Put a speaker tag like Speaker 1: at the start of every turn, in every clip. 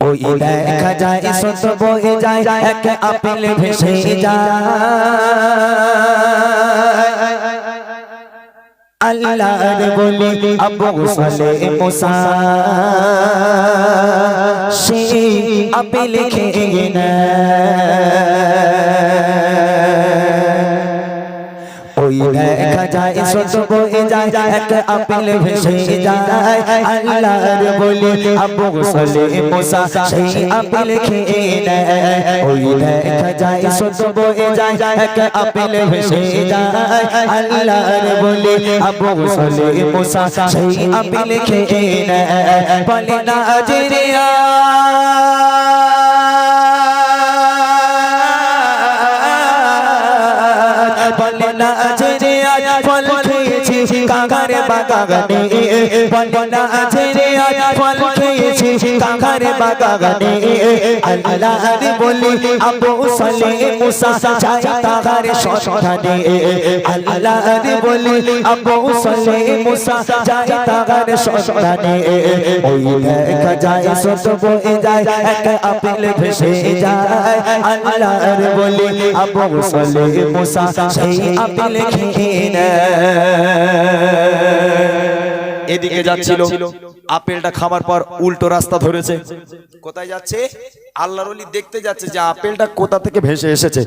Speaker 1: ওই দেখা যায় সত বয়ে যায় এক আপেল ভেসে যায় আল্লাহর বলি আবু সালেহ মুসা সেই আপেল খেয়ে না ওই দেখা যায় সত বয়ে যায় এক আপেল ভেসে যায় আল্লাহর বলি আবু সালেহ মুসা সেই আপেল খেয়ে নেয় ওই দেখা যায় সত বয়ে যায় এক আপেল ভেসে যায় আল্লাহর বলি আবু সালেহ মুসা সেই আপেল খেয়ে নেয় বলে না আজরিয়া বলে না আজরে আজ ফল খেয়েছি কাকারে বাগানে বলে না আজরে আজ ফল খেয়েছি কাকারে বাগানে আল্লাহর বলি আবু সালেহ মুসা চাই তাহার সন্ধানে আল্লাহর বলি আবু সালেহ মুসা চাই তাহার সন্ধানে ওই দেখা যায় সত বয়ে যায় এক আপেল ভেসে যায় আল্লাহর বলি আবু সালেহ মুসা সেই আপেল খেয়ে নেয় এদিকে যাচ্ছিল আপেলটা খাবার পর উল্টো রাস্তা ধরেছে কোথায় যাচ্ছে আল্লাহর ওলি দেখতে যাচ্ছে যে আপেলটা কোথা থেকে ভেসে এসেছে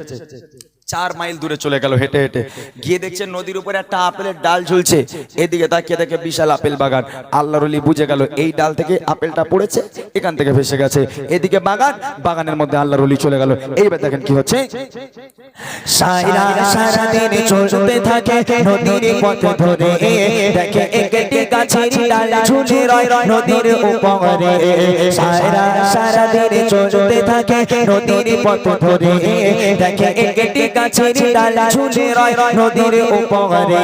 Speaker 1: 4 মাইল দূরে চলে গেল হেঁটে হেঁটে গিয়ে দেখছে নদীর উপরে একটা আপেলের ডাল ঝুলছে এদিকে তাকিয়ে দেখে বিশাল আপেল বাগান আল্লাহর ওলি বুঝে গেল এই ডাল থেকে আপেলটা পড়েছে এখান থেকে ভেসে গেছে এদিকে বাগান বাগানের মধ্যে আল্লাহর ওলি চলে গেল এইবার দেখেন কি হচ্ছে সারা দিন চলতে থাকে নদীর পথ ধরে দেখে একটি গাছের ডাল ঝুলে রয় নদীর উপরে সারা দিন চলতে থাকে নদীর পথ ধরে দেখে একটি গাছের ডাল ঝুলে রয় নদীর উপরে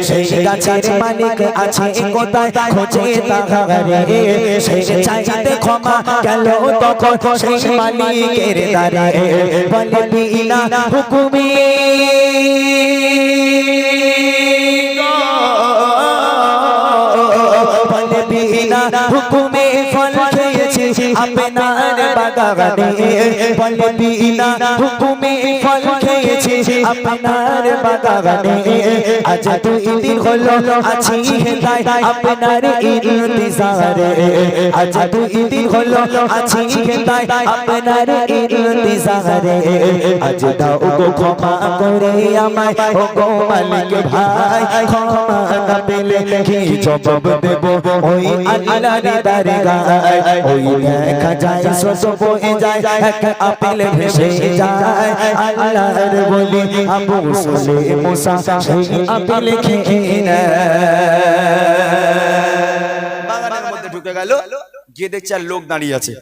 Speaker 1: সেই গাছের মালিক আছে কোথায় খোঁজে তাহারে সেই চাইতে ক্ষমা গেল তখন সেই মালিকের দ্বারে বলে বিনা হুকুমে বলে বিনা হুকুমে ফল খেয়েছি আপনার বাগানে বলে বিনা হুকুমে ফল খেয়েছি আপনার বাগানে আজ 2 দিন হলো আছি হেদায় আপনার ইন্তজারে আজ 2 দিন হলো আছি হেদায় আপনার ইন্তজারে আজ দাও গো ক্ষমা করে আমায় ও গো মালিক ভাই ক্ষমা না পেলে কি জবাব দেব ওই আল্লাহর দরগায় ওই দেখা যায় সত বয়ে যায় এক আপেল ভেসে যায় আল্লাহর বলি আবু সালেহ মুসা সেই আপেল খেয়ে নেয় বাগানের মধ্যে ঢুকে গেল গিয়ে দেখছে আর লোক দাঁড়িয়ে আছে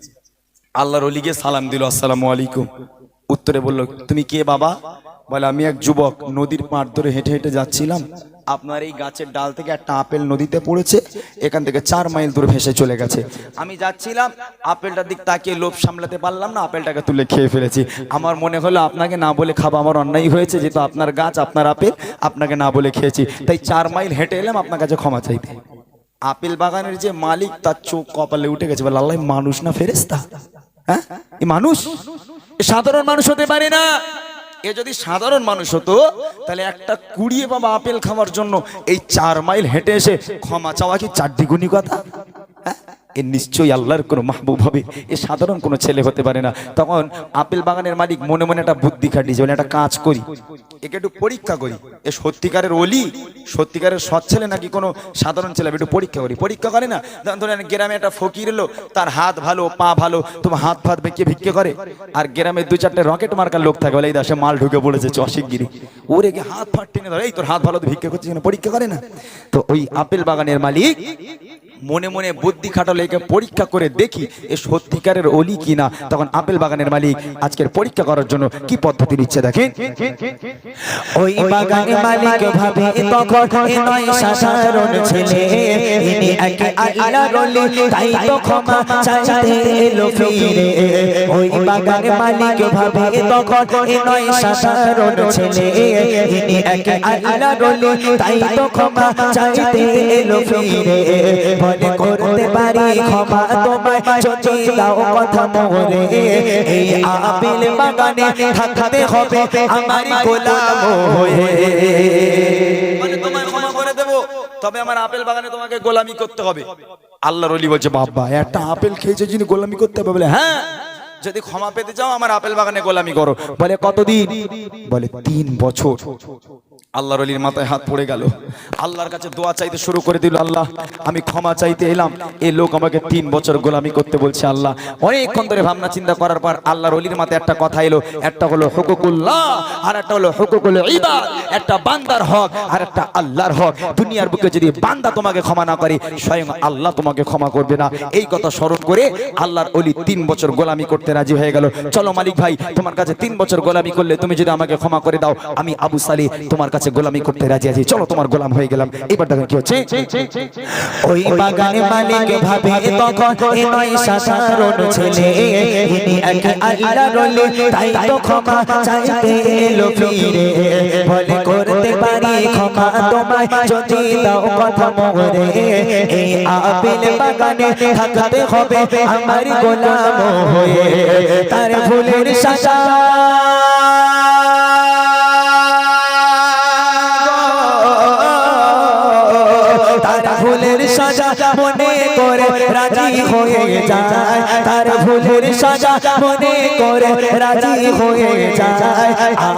Speaker 1: আল্লাহর ওলি গিয়ে সালাম দিল আসসালামু আলাইকুম উত্তরে বলল তুমি কে বাবা বলে আমি এক যুবক নদীর পাড় ধরে হেঁটে হেঁটে যাচ্ছিলাম আপনার এই গাছের ডাল থেকে একটা আপেল নদীতে পড়েছে এখান থেকে 4 মাইল দূরে ভেসে চলে গেছে আমি যাচ্ছিলাম আপেলটার দিক তাকিয়ে লোভ সামলাতে পারলাম না আপেলটাকে তুলে খেয়ে ফেলেছি আমার মনে হলো আপনাকে না বলে খাবো আমার অন্যায় হয়েছে যেহেতু আপনার গাছ আপনার আপেল আপনাকে না বলে খেয়েছি তাই 4 মাইল হেঁটে এলাম আপনার কাছে ক্ষমা চাইতে আপেল বাগানের যে মালিক তার চোখ কপালে উঠে গেছে বলে আল্লাহ মানুষ না ফেরেশতা হ্যাঁ এই মানুষ সাধারণ মানুষ হতে পারে না এ যদি সাধারণ মানুষ হতো তাহলে একটা কুড়িয়ে বাবা আপেল খাওয়ার জন্য এই 4 মাইল হেঁটে এসে ক্ষমা চাওয়া কি 4 দ্বিগুণী কথা এ নিশ্চয়ই আল্লাহর কোনো মাহবুব হবে এ সাধারণ কোনো ছেলে হতে পারে না তখন আপেল বাগানের মালিক মনে মনে একটা বুদ্ধি খাটিয়েছে বলে একটা কাজ করি একে একটু পরীক্ষা করি এ সত্যিকারের ওলি সত্যিকারের সৎ ছেলে নাকি কোনো সাধারণ ছেলে একটু পরীক্ষা করি পরীক্ষা করে না ধরেন গ্রামে একটা ফকির এলো তার হাত ভালো পা ভালো তোমার হাত ফাত বেঁকিয়ে ভিক্ষে করে আর গ্রামে 2-4টে রকেট মার্কার লোক থাকে বলে এই দাসে মাল ঢুকে পড়েছে চশিকগিরি ওরে গিয়ে হাত ফাট টেনে ধরে এই তোর হাত ভালো তো ভিক্ষে করছিস পরীক্ষা করে না তো ওই আপেল বাগানের মালিক মনে মনে বুদ্ধি খাটালো একে পরীক্ষা করে দেখি এ সত্যিকারের ওলি কিনা তখন আপেল বাগানের মালিক আজকের পরীক্ষা করার জন্য কি পদ্ধতি নিচ্ছে দেখেন ওই বাগানের মালিক ভাবে তখন এ নয় সাধারণ ছেলে ইনি এক আল্লাহর ওলি তাই তো ক্ষমা চাইতে এলো ফিরে ওই বাগানের মালিক ভাবে তখন এ নয় সাধারণ ছেলে ইনি এক আল্লাহর ওলি তাই তো ক্ষমা চাইতে এলো ফিরে
Speaker 2: বলে করতে পারি ক্ষমা তোমায় যদি দাও কথা মোরে এই আপেল বাগানে থাকতে হবে আমার গোলাম হয়ে
Speaker 1: মানে তোমায় ক্ষমা করে দেব তবে আমার আপেল বাগানে তোমাকে গোলামি করতে হবে আল্লাহর ওলি বলছে বাবা একটা আপেল খেয়েছে যিনি গোলামি করতে হবে বলে হ্যাঁ যদি ক্ষমা পেতে চাও আমার আপেল বাগানে গোলামি করো বলে কতদিন বলে 3 বছর আল্লাহর ওলির মাথায় হাত পড়ে গেল আল্লাহর কাছে দোয়া চাইতে শুরু করে দিল আল্লাহ আমি ক্ষমা চাইতে এলাম এই লোক আমাকে 3 বছর গোলামি করতে বলছে আল্লাহ অনেকক্ষণ ধরে ভাবনা চিন্তা করার পর আল্লাহর ওলির মাথায় একটা কথা এলো একটা হলো হুকুকুল্লাহ আর একটা হলো হুকুকুল ইবাদ একটা বান্দার হক আর একটা আল্লাহর হক দুনিয়ার বুকে যদি বান্দা তোমাকে ক্ষমা না করে স্বয়ং আল্লাহ তোমাকে ক্ষমা করবে না এই কথা স্মরণ করে আল্লাহর ওলি 3 বছর গোলামি করতে রাজি হয়ে গেল চলো মালিক ভাই তোমার কাছে 3 বছর গোলামি করলে তুমি যদি আমাকে ক্ষমা করে দাও আমি আবু সালি তোমার কাছে গোলামি করতে রাজি আছি চলো তোমার গোলাম হয়ে গেলাম এবার দেখেন কি হচ্ছে
Speaker 2: ওই বাগানে মালিক ভাবে তখন এ নয় সাধারণ ছেলে ইনি এক আল্লাহর ওলি তাই তো ক্ষমা চাইতে এলো ফিরে বলে করতে পারি ক্ষমা তোমায় যদি দাও কথা মোরে এই আপেল বাগানে থাকতে হবে আমার গোলাম হয়ে তার ভুলের সাজা তার ভুলের সাজা মনে করে রাজি হয়ে যায় তার ভুলের সাজা মনে করে রাজি হয়ে যায়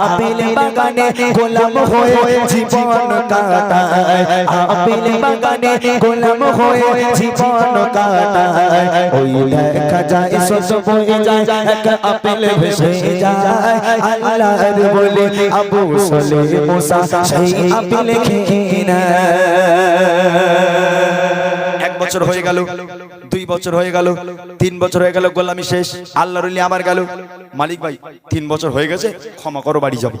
Speaker 2: আপেল বাগানে গোলাম হয়ে জীবন কাটায় আপেল বাগানে গোলাম হয়ে জীবন কাটায় ওই দেখা যায় সব বয়ে যায় এক আপেল ভেসে যায় আল্লাহর বলে আবু সলে মুসা সেই আপেল খেয়ে না
Speaker 1: 1 বছর হয়ে গেল 2 বছর হয়ে গেল 3 বছর হয়ে গেল গোলামি শেষ আল্লাহর ওলি আবার গেল মালিক ভাই 3 বছর হয়ে গেছে ক্ষমা করো বাড়ি যাবো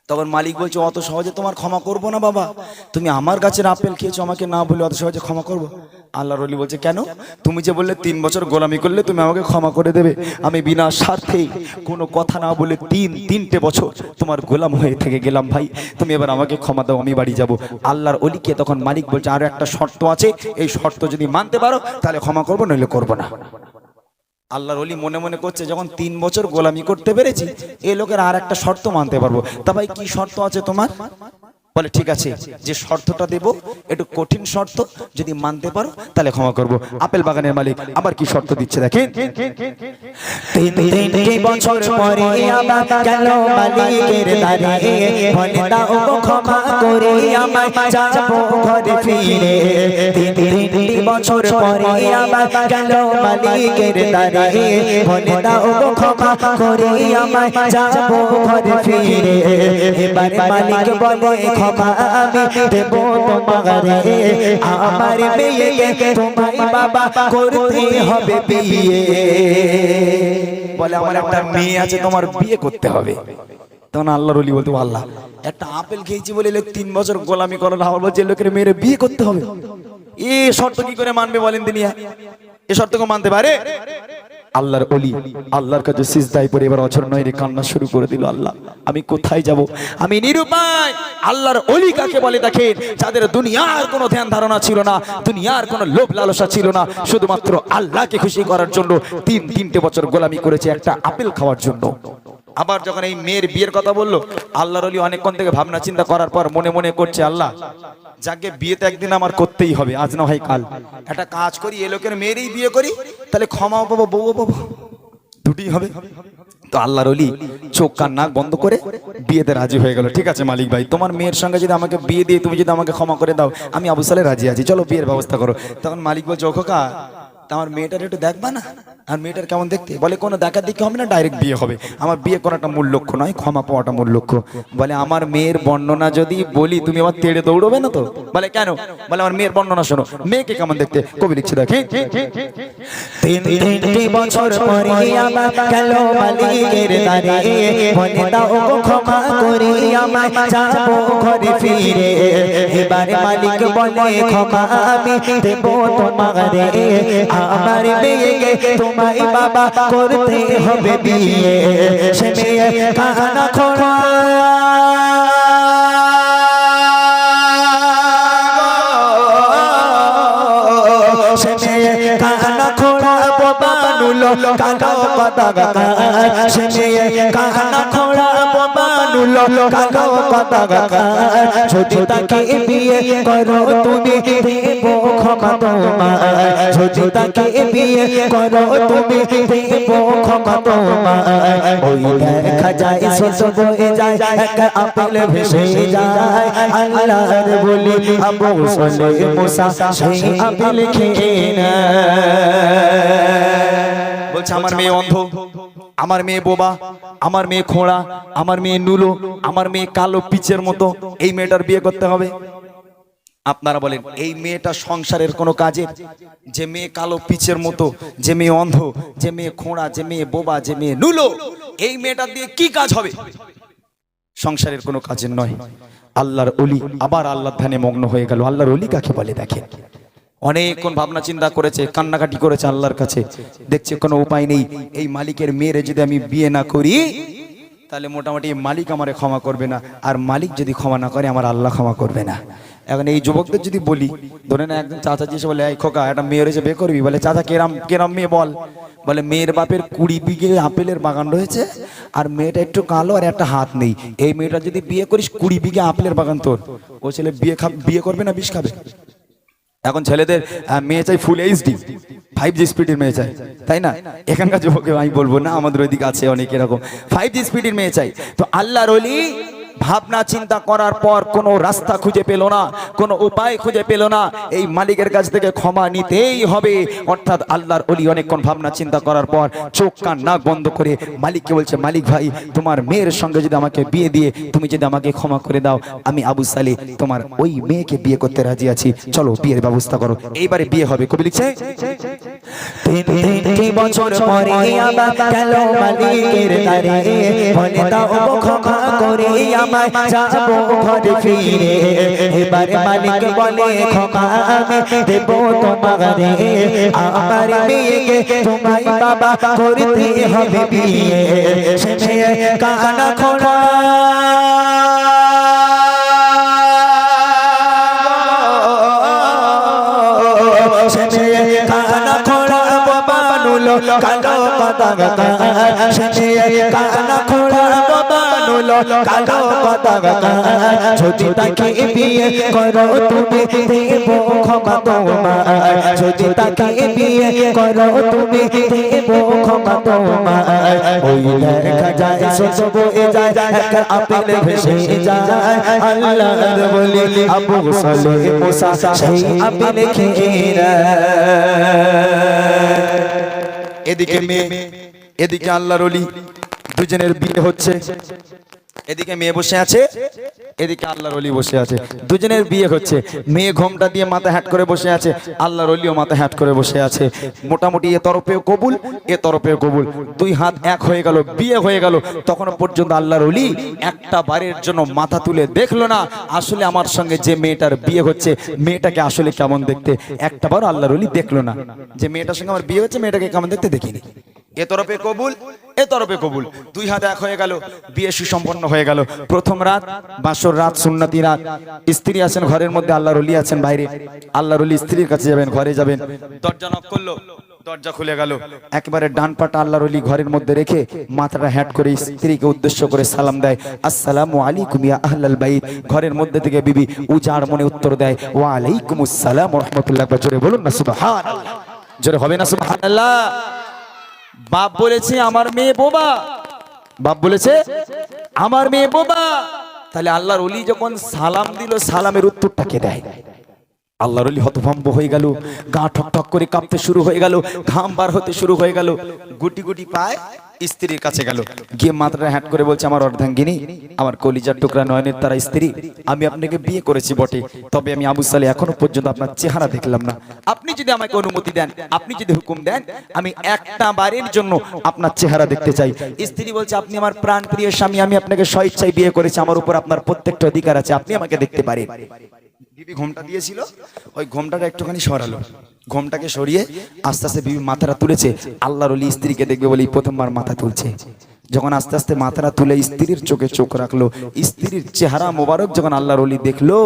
Speaker 1: তখন মালিক বলছে অত সহজে তোমার ক্ষমা করবো না বাবা তুমি আমার গাছের আপেল খেয়েছো আমাকে না বলে অত সহজে ক্ষমা করবো আল্লাহর ওলি বলছে কেন তুমি যে বললে 3 বছর গোলামি করলে তুমি আমাকে ক্ষমা করে দেবে আমি বিনা স্বার্থে কোনো কথা না বলে 3 বছর তোমার গোলাম হয়ে থেকে গেলাম ভাই তুমি এবার আমাকে ক্ষমা দাও আমি বাড়ি যাব আল্লাহর ওলিকে তখন মালিক বলছে আরো একটা শর্ত আছে এই শর্ত যদি মানতে পারো তাহলে ক্ষমা করবো নইলে করবো না আল্লাহর ওলি মনে মনে করছে যখন 3 বছর গোলামি করতে পেরেছি এই লোকের আর একটা শর্ত মানতে পারবো তা ভাই কি শর্ত আছে তোমার বলে ঠিক আছে যে শর্তটা দেব একটু কঠিন শর্ত যদি মানতে পারো তাহলে ক্ষমা করব আপেল বাগানের মালিক আবার কি শর্ত দিচ্ছে দেখেন
Speaker 2: 3 বছর পরে আবার গেল মালিকের দ্বারে বলে দাও ক্ষমা করে আমায় যাব ঘরে ফিরে 3 বছর পরে আবার গেল মালিকের দ্বারে বলে দাও ক্ষমা করে আমায় যাব ঘরে ফিরে এবার মালিক বলে ক্ষমা আমি দেব তোমারে আমার মেয়েকে তোমায় বাবা করতে হবে বিয়ে
Speaker 1: বলে আমার একটা মেয়ে আছে তোমার বিয়ে করতে হবে তখন আল্লাহর ওলি বলতে আল্লাহ একটা আপেল খেয়েছি বলে লোক 3 বছর গোলামি করার আবার বলছে লোকের মেয়ের বিয়ে করতে হবে এই শর্ত কি করে মানবে বলেন তিনি এই শর্তকে মানতে পারে আল্লাহর ওলি আল্লাহর কাছে সিজদায় পড়ে এবার অঝর নয়রে কান্না শুরু করে দিল আল্লাহ আমি কোথায় যাব আমি নিরুপায় আল্লাহর ওলি কাকে বলে দেখেন যাদের দুনিয়ার কোনো ধ্যান ধারণা ছিল না দুনিয়ার কোনো লোভ লালসা ছিল না শুধুমাত্র আল্লাহকে খুশি করার জন্য 3 বছর গোলামি করেছে একটা আপেল খাওয়ার জন্য আবার যখন এই মেয়ের বিয়ের কথা বললো আল্লাহর ওলি অনেকক্ষণ থেকে ভাবনা চিন্তা করার পর মনে মনে করছে আল্লাহ যাকে বিয়েতে একদিন আমার করতেই হবে আজ না হয় কাল একটা কাজ করি এ লোকের মেয়েরই বিয়ে করি তাহলে ক্ষমাও পাবো বউও পাবো দুটোই হবে তো আল্লাহর ওলি চোখ কান নাক বন্ধ করে বিয়েতে রাজি হয়ে গেল ঠিক আছে মালিক ভাই তোমার মেয়ের সঙ্গে যদি আমাকে বিয়ে দিয়ে তুমি যদি আমাকে ক্ষমা করে দাও আমি আবু সালে রাজি আছি চলো বিয়ের ব্যবস্থা করো তখন মালিক বলছে ও খোকা আমার মেয়েটার একটু দেখবা না আর মেয়েটার কেমন দেখতে বলে কোনো দেখার দিকে হবে না ডাইরেক্ট বিয়ে হবে আমার বিয়ে করাটা মূল লক্ষ্য নয় ক্ষমা পাওয়াটা মূল লক্ষ্য বলে আমার মেয়ের বর্ণনা যদি বলি তুমি আবার তেড়ে দৌড়বে না তো বলে কেন বলে আমার মেয়ের বর্ণনা শোনো মেয়েকে কেমন দেখতে কবি লিখছে দেখে
Speaker 2: 3 বছর পরে আবার গেল মালিকের দ্বারে বলে দাও ক্ষমা করে আমায় যাব ঘরে ফিরে এবার মালিক বলে ক্ষমা আমি দেব তোমারে আমার মেয়েকে তোমায় বাবা করতে হবে বিয়ে সে মেয়ে কানা খোড়া কালো পতাকা সে মেয়ে কানা খোড়া বানুলো কালো পতাকা যদি তাকে বিয়ে করো তুমি দেব ক্ষমা তোমায় যদি তাকে বিয়ে করো তুমি দেব ক্ষমা তোমায় ওই দেখা যায় ছোট বয়ে যায় এক আপেল ভেসে যায় আল্লাহর বলি আবু সলে মুসা সেই আপেল খেয়ে না
Speaker 1: বলছে আমার মেয়ে অন্ধ, আমার মেয়ে বোবা, আমার মেয়ে খোঁড়া, আমার মেয়ে নুলো, আমার মেয়ে কালো পিচের মতো, এই মেয়েটার বিয়ে করতে হবে? আপনারা বলেন এই মেয়েটা সংসারের কোনো কাজে? যে মেয়ে কালো পিচের মতো, যে মেয়ে অন্ধ, যে মেয়ে খোঁড়া, যে মেয়ে বোবা, যে মেয়ে নুলো, এই মেয়েটা দিয়ে কি কাজ হবে? সংসারের কোনো কাজের নয়। আল্লাহর ওলি আবার আল্লাহর ধ্যানে মগ্ন হয়ে গেল। আল্লাহর ওলি কাকে বলে দেখেন, অনেকক্ষণ ভাবনা চিন্তা করেছে, কান্নাকাটি করেছে আল্লাহর কাছে, দেখছে কোনো উপায় নেই, এই মালিকের মেয়েরে যদি আমি বিয়ে না করি তাহলে মোটামুটি মালিক আমারে ক্ষমা করবে না, আর মালিক যদি ক্ষমা না করে আমার আল্লাহ ক্ষমা করবে না। এখন এই যুবকদের যদি বলি, ধরে না একজন চাচা এসে বলে এই খোকা একটা মেয়ে রয়েছে বিয়ে করবি, বলে চাচা কেরাম কেরাম মেয়ে বল, বলে মেয়ের বাপের 20 বিঘে আপেলের বাগান রয়েছে আর মেয়েটা একটু কালো আর একটা হাত নেই, এই মেয়েটা যদি বিয়ে করিস 20 বিঘে আপেলের বাগান তোর, ও ছেলে বিয়ে করবে না বিষ খাবে? এখন ছেলেদের মেয়ে চাই ফুল এইচডি 5G স্পিডের মেয়ে চাই, তাই না? এখানকার যুবকে আমি বলবো না, আমাদের ওইদিকে আছে অনেক এরকম 5G স্পিডের মেয়ে চাই। তো আল্লাহর ওলি ভাবনা চিন্তা করার পর কোনো রাস্তা খুঁজে পেল না, কোনো উপায় খুঁজে পেল না, এই মালিকের কাছ থেকে ক্ষমা নিতেই হবে। অর্থাৎ আল্লাহর ওলি অনেকক্ষণ ভাবনা চিন্তা করার পর চোখ কান নাক বন্ধ করে মালিককে বলছে, মালিক ভাই তোমার মেয়ের সঙ্গে যদি আমাকে বিয়ে দিয়ে তুমি যদি আমাকে ক্ষমা করে দাও, আমি আবু সালে তোমার ওই মেয়েকে বিয়ে করতে রাজি আছি, চলো বিয়ের ব্যবস্থা করো। এইবারে বিয়ে হবে। কবি লিখছে
Speaker 2: 3 বছর পরে আবার গেল মালিকের দ্বারে, বলে দাও ক্ষমা করে আমায় যাবো ঘরে ফিরে। এবারে মালিক বলে ক্ষমা আমি দেব তোমারে, আমার মেয়েকে তোমায় বাবা করতে হবে বিয়ে। সে মেয়ে কানা খোড়া সে মেয়ে কানা খোড়া বানুলো কালো পতাকা সে মেয়ে কানা খোড়া বানুলো কালো পতাকা যদি তাকে বিয়ে করো তুমি দেব ক্ষমা তোমায় যদি তাকে বিয়ে করো তুমি দেব ক্ষমা তোমায় ওই দেখা যায় ছোট বয়ে যায় এক আপেল ভেসে যায় আল্লাহর বলি আবু সালে মুসা সেই আপেল খেয়ে না।
Speaker 1: এদিকে মেয়ে, এদিকে আল্লাহর ওলি, দুজনের বিয়ে হচ্ছে। এদিকে মেয়ে বসে আছে, এদিকে আল্লাহর ওলি বসে আছে, দুজনের বিয়ে হচ্ছে। মেয়ে ঘোমটা দিয়ে মাথা হ্যাট করে বসে আছে, আল্লাহর ওলিও মাথা হ্যাট করে বসে আছে। মোটামুটি এ তরফেও কবুল, এ তরফেও কবুল, দুই হাত এক হয়ে গেল, বিয়ে হয়ে গেল। তখনও পর্যন্ত আল্লাহর ওলি একটা বারের জন্য মাথা তুলে দেখলো না আসলে আমার সঙ্গে যে মেয়েটার বিয়ে হচ্ছে মেয়েটাকে আসলে কেমন দেখতে, একটা বার আল্লাহর ওলি দেখলো না যে মেয়েটার সঙ্গে আমার বিয়ে হচ্ছে মেয়েটাকে কেমন দেখতে দেখিনি। এ তরফে কবুল, এ তরফে কবুল, দুই হাত এক হয়ে গেল, বিয়ে সুসম্পন্ন হয়ে গেল। প্রথম রাত বাসর রাত, সুন্নতি রাত। স্ত্রী আছেন ঘরের মধ্যে, আল্লাহর ওলি আছেন বাইরে। আল্লাহর ওলি স্ত্রীর কাছে যাবেন, ঘরে যাবেন, দরজা নক করলো, দরজা খুলে গেল। একেবারে ডান পাটা আল্লাহর ওলি ঘরের মধ্যে রেখে মাথাটা হ্যাট করে স্ত্রীকে উদ্দেশ্য করে সালাম দেয়, আসসালামু আলাইকুম ইয়া আহলাল বাইত। ঘরের মধ্যে থেকে বিবি উজাড় মনে উত্তর দেয়, ওয়া আলাইকুমুস সালাম ওয়া রাহমাতুল্লাহ। জোরে বলুন না সুবহানাল্লাহ, জোরে হবে না সুবহানাল্লাহ। বাপ বলেছে আমার মেয়ে বোবা, বাপ বলেছে আমার মেয়ে বোবা, তাহলে আল্লাহর ওলি যখন সালাম দিল সালামের উত্তরটা কে দেয়? আল্লাহর ওলি হতভম্ব হয়ে গেল, গা ঠক ঠক করে কাঁপতে শুরু হয়ে গেল, ঘাম বার হতে শুরু হয়ে গেল, গুটি গুটি পায় স্ত্রীর কাছে গেল, গিয়ে মাথাটা হ্যাট করে বলছে, আমার অর্ধাঙ্গিনী, আমার কলিজার টুকরা নয়নের তারা স্ত্রী, আমি আপনাকে বিয়ে করেছি বটে, তবে আমি আবু সালে এখনো পর্যন্ত আপনার চেহারা দেখলাম না। আপনি যদি আমাকে অনুমতি দেন, আপনি যদি হুকুম দেন, আমি একটা বারের জন্য আপনার চেহারা দেখতে চাই। স্ত্রী বলছে, আপনি আমার প্রাণ প্রিয় স্বামী, আমি আপনাকে স্বেচ্ছায় বিয়ে করেছি, আমার উপর আপনার প্রত্যেকটা অধিকার আছে, আপনি আমাকে দেখতে পারেন। বিবি ঘোমটা দিয়েছিল, ওই ঘোমটাটা একটুখানি সরালো, ঘোমটাকে সরিয়ে আস্তে আস্তে বিবি মাথাটা তুলেছে। আল্লাহর ওলি স্ত্রীকে দেখবে বলেই প্রথমবার মাথা তুলছে। যখন আস্তে আস্তে মাথাটা তুলে স্ত্রীর চোখে চোখ রাখলো, স্ত্রীর চেহারা মোবারক যখন আল্লাহর ওলি দেখলো,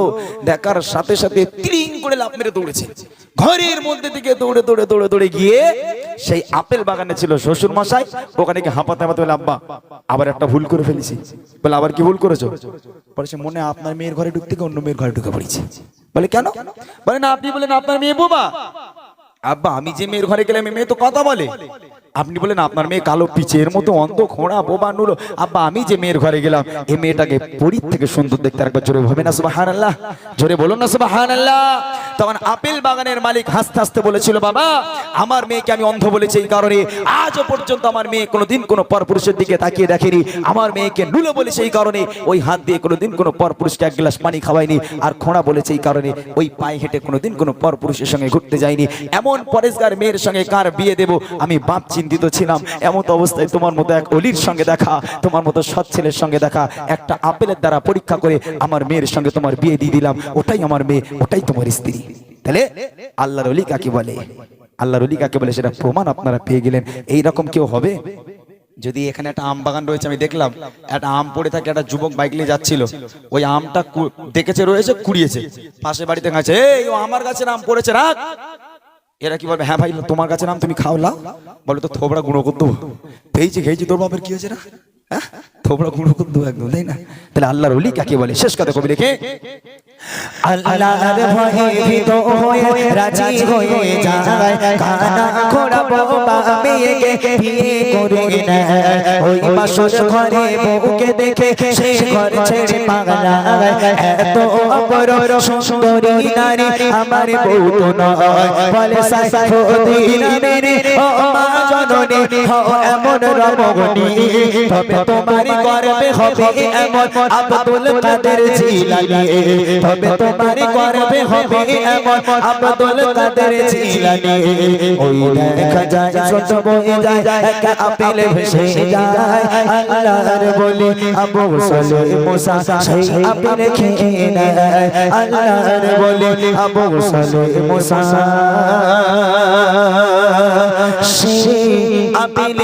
Speaker 1: দেখার সাথে সাথে তিরিং করে লাফ মেরে দৌড়েছে। ঘরের মধ্যে থেকে দৌড়ে দৌড়ে দৌড়ে দৌড়ে গিয়ে সেই আপেল বাগানে ছিল শ্বশুর মশাই, ওখানে গিয়ে হাঁপাতে হাঁপাতে বলে আব্বা আবার একটা ভুল করে ফেলেছি। বলে আবার কি ভুল করেছো? বলে সে মনে হয় আপনার মেয়ের ঘরে ঢুকতে গিয়ে অন্য মেয়ের ঘরে ঢুকে পড়েছে। বলে কেন? বলে না আপনি বলেন আপনার মেয়ে বোবা। আব্বা আমি যে মেয়ের ঘরে গেলাম মেয়ে তো কথা বলে। আপনি বলেন আপনার মেয়ে কালো পিচের মতো অন্ধ খোঁড়া বোবা নুলো। আব্বা আমি যে মেয়ের ঘরে গেলাম এই মেয়েটাকে পরীর থেকে সুন্দর দেখতে, একবার জোরে হবে না সুবহানাল্লাহ? জোরে বলুন না সুবহানাল্লাহ। তখন আপেল বাগানের মালিক হাসতে হাসতে বলেছিল বাবা আমার মেয়েকে আমি অন্ধ বলেছি এই কারণে আজও পর্যন্ত আমার মেয়ে কোনোদিন কোনো পরপুরুষের দিকে তাকিয়ে দেখেনি। আমার মেয়েকে নুলো বলেছে এই কারণে ওই হাত দিয়ে কোনোদিন কোনো পরপুরুষকে এক গ্লাস পানি খাওয়ায়নি। আর খোঁড়া বলেছে এই কারণে ওই পায়ে হেঁটে কোনোদিন কোনো পরপুরুষের সঙ্গে ঘুরতে যায়নি। এমন পরেশগার মেয়ের সঙ্গে কার বিয়ে দেব আমি বাপ চিন্তিত ছিলাম। এমন অবস্থায় তোমার মতো এক অলির সঙ্গে দেখা, তোমার মতো সৎ ছেলের সঙ্গে দেখা, একটা আপেলের দ্বারা পরীক্ষা করে আমার মেয়ের সঙ্গে তোমার বিয়ে দিয়ে দিলাম। ওটাই আমার মেয়ে, ওটাই তোমার স্ত্রী। তাহলে আল্লাহর ওলি কাকে বলে? আল্লাহর ওলি কাকে বলে সেটা প্রমাণ আপনারা পেয়ে গেলেন। এইরকম কেউ হবে? যদি এখানে একটা আম বাগান রয়েছে, আমি দেখলাম একটা আম পড়ে থাকে, একটা যুবক বাইক নিয়ে যাচ্ছিল, ওই আমটা দেখেছে রয়েছে, কুড়িয়েছে, পাশে বাড়িতে গেছে এই ও আমার গাছের আম পড়েছে রাখ। এরা কি বলবে হ্যাঁ ভাই তোমার কাছে নাম তুমি খাও লাও? বলে তো থোবড়া গুঁড়ো করে দেবো। পেয়েছি খেয়েছি, তোর বাপের কি হয়েছে না? থোবড়া গুঁড়ো করে দেবো একদম, তাই না? তাহলে আল্লাহর ওলি কাকে বলে? শেষ কথা কবি রেখে
Speaker 2: আল্লাহর ভয়ে ভীত হয়ে রাজি হয়ে যায়, কানা খোড়া বাবা মেয়েকে বিয়ে করে নেয়। ওই বাসর ঘরে বউকে দেখে সে ঘর ছেড়ে পাগলা, এত অপর সুন্দরী নারী আমার বউ তো নয়। বলে সাইফুদ্দিন মেরে ও মা জননী হও এমন রমণী, তবে তোমারই গর্বে হবে এমন আব্দুল কাদের জিলানী, তবে তোমারই গর্বে হবে এমন আব্দুল কাদের জিলানী। ওই দেখা যায় ছোট বয়ে যায় এক আপেল ভেসে যায়, আল্লাহর বলি আবু সালে মুসা সেই আপেল খেয়ে নেয়। আল্লাহর বলি আবু সালে মুসা সেই আপেল